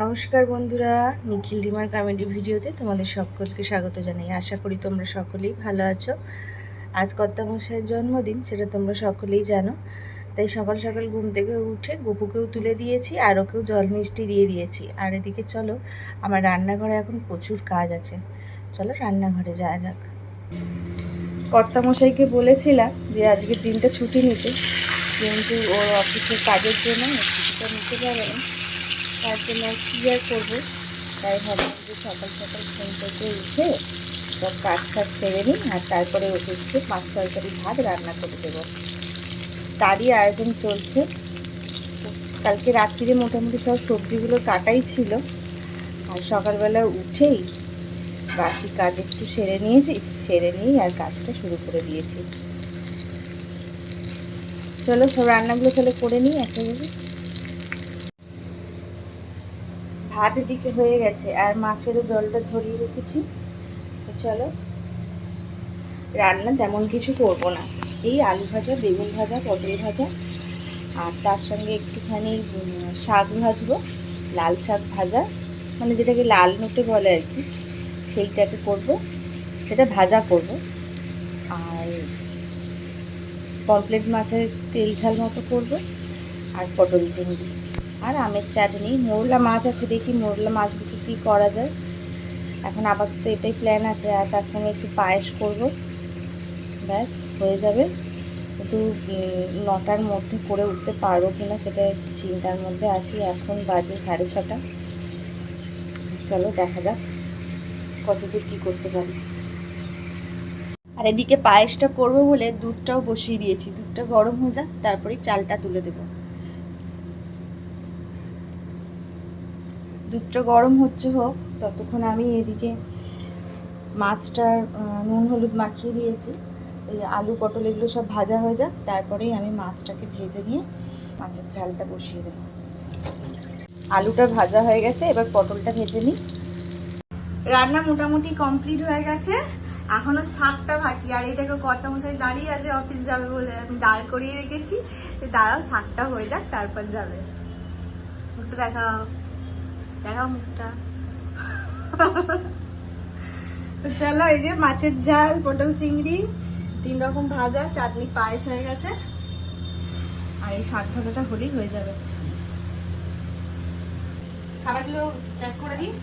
নমস্কার বন্ধুরা, নিখিল dimmer comedy ভিডিওতে তোমাদের সকলকে স্বাগত জানাই। আশা করি তোমরা সকলেই ভালো আছো। আজ কর্তামশাইয়ের জন্মদিন, সেটা তোমরা সকলেই জানো। তাই সকাল সকাল ঘুম থেকে উঠে গপুকেও তুলে দিয়েছি আর ওকেও জল মিষ্টি দিয়ে দিয়েছি। আর এদিকে চলো, আমার রান্নাঘরে এখন প্রচুর কাজ আছে, চলো রান্নাঘরে যাওয়া যাক। কর্তামশাইকে বলেছিলাম যে আজকের দিনটা ছুটি নিতে, কিন্তু ওর অফিসের কাজের জন্য ছুটিটা নিতে পারে না। তার জন্য কী আর করবো, তাই ভাবলাম যে সকাল সকাল ঘুম থেকে উঠে সব কাজ সেরে নিই, আর তারপরে ওকে 5 তরকারি ভাত রান্না করে দেবো। তারই আয়োজন চলছে। কালকে রাত্রিরে মোটামুটি সব সবজিগুলো কাটাই ছিল, আর সকালবেলা উঠেই বাসি কাজ একটু সেরে নিয়েই আর কাজটা শুরু করে দিয়েছি। চলো সব রান্নাগুলো তাহলে করে নিই একেবারে। ভাত এদিকে হয়ে গেছে আর মাছেরও জলটা ঝরিয়ে রেখেছি। চলো, রান্না তেমন কিছু করব না, এই আলু ভাজা, বেগুন ভাজা, পটল ভাজা, আর তার সঙ্গে একটুখানি শাক ভাজবো, লাল শাক ভাজা, মানে যেটাকে লাল নোটে বলে আর কি, সেইটাকে করব, সেটা ভাজা করব। আর পমফ্রেট মাছের তেল ঝাল মতো করব, আর পটল চিংড়ি, আর আমের চাটনি। মোরলা মাছ আছে, দেখি মোরলা মাছ দিয়ে কী করা যায়। এখন আপাতত এটাই প্ল্যান আছে। আর তার সঙ্গে একটু পায়েস করব, ব্যাস হয়ে যাবে। কিন্তু 9টার মধ্যে করে উঠতে পারবো কিনা সেটা একটু চিন্তার মধ্যে আছি। এখন বাজে 6:30। চলো দেখা যাক কতদূর কী করতে পারি। আর এদিকে পায়েসটা করবো বলে দুধটাও বসিয়ে দিয়েছি, দুধটা গরম হয়ে যাক, তারপরে চালটা তুলে দেবো। দুধটা গরম হচ্ছে, হোক ততক্ষণ আমি এদিকে মাছটার নুন হলুদ মাখিয়ে দিয়েছি। এই আলু পটল এগুলো সব ভাজা হয়ে যাক, তারপরেই আমি মাছটাকে ভেজে নিয়ে মাছের ঝালটা বসিয়ে দেবো। আলুটা ভাজা হয়ে গেছে, এবার পটলটা ভেজে নিই। রান্না মোটামুটি কমপ্লিট হয়ে গেছে, এখনো শাকটা বাকি। আর এই দেখো কর্তামশাই দাঁড়িয়ে আছে অফিস যাবে বলে, আমি দাঁড় করিয়ে রেখেছি। দাঁড়াও, শাকটা হয়ে যাক, তারপর যাবে। মুখটা দেখাও মুখটা। তো চলো, এই যে মাছের ঝাল, পটল চিংড়ি, 3 রকম ভাজা, চাটনি, পায়েস হয়ে গেছে। আর এই শাক ভাজাটা হলেই হয়ে যাবে। খাবারগুলো প্যাক করে দিই।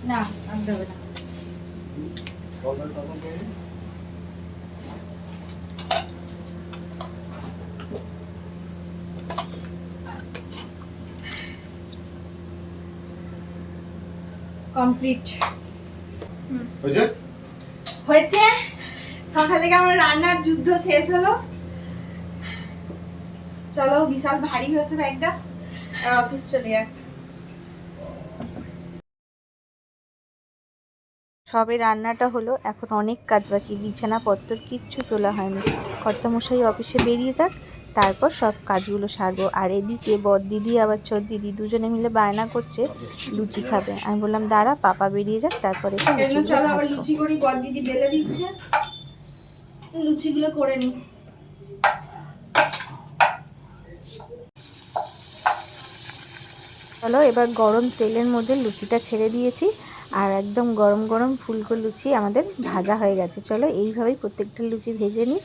না আনতে হবে না। কমপ্লিট হয়েছে। সকাল থেকে আমার রান্নার যুদ্ধ শেষ হলো। চলো, বিশাল ভারী হচ্ছে ব্যাগটা, আর অফিস চলে যাক। সবে রান্নাটা হলো, এখন অনেক কাজ বাকি, বিছানাপত্র কিচ্ছু তোলা হয়নি। কর্তামশাই অফিসে বেরিয়ে যাক, তারপর সব কাজগুলো সারবো। আর এদিকে বড়দিদি আবার ছোট দিদি দুজনে মিলে বায়না করছে লুচি খাবে। আমি বললাম দাঁড়া, পাপা বেরিয়ে যাক, তারপরে চলো আবার লুচি করি। বড়দিদি বেলে দিচ্ছে, লুচিগুলো করে নি। চলো, এবার গরম তেলের মধ্যে লুচিটা ছেড়ে দিয়েছি, আর একদম গরম গরম ফুলকো লুচি আমাদের ভাজা হয়ে গেছে। চলো এইভাবেই প্রত্যেকটা লুচি ভেজে নিই,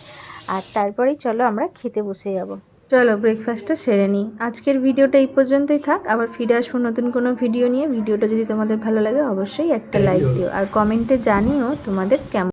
আর তারপরেই চলো আমরা খেতে বসে যাব। চলো ব্রেকফাস্টটা সেরে নিই। আজকের ভিডিওটা এই পর্যন্তই থাক, আবার ফিরে আসবো নতুন কোনো ভিডিও নিয়ে। ভিডিওটা যদি তোমাদের ভালো লাগে অবশ্যই একটা লাইক দিও আর কমেন্টে জানিও তোমাদের কেমন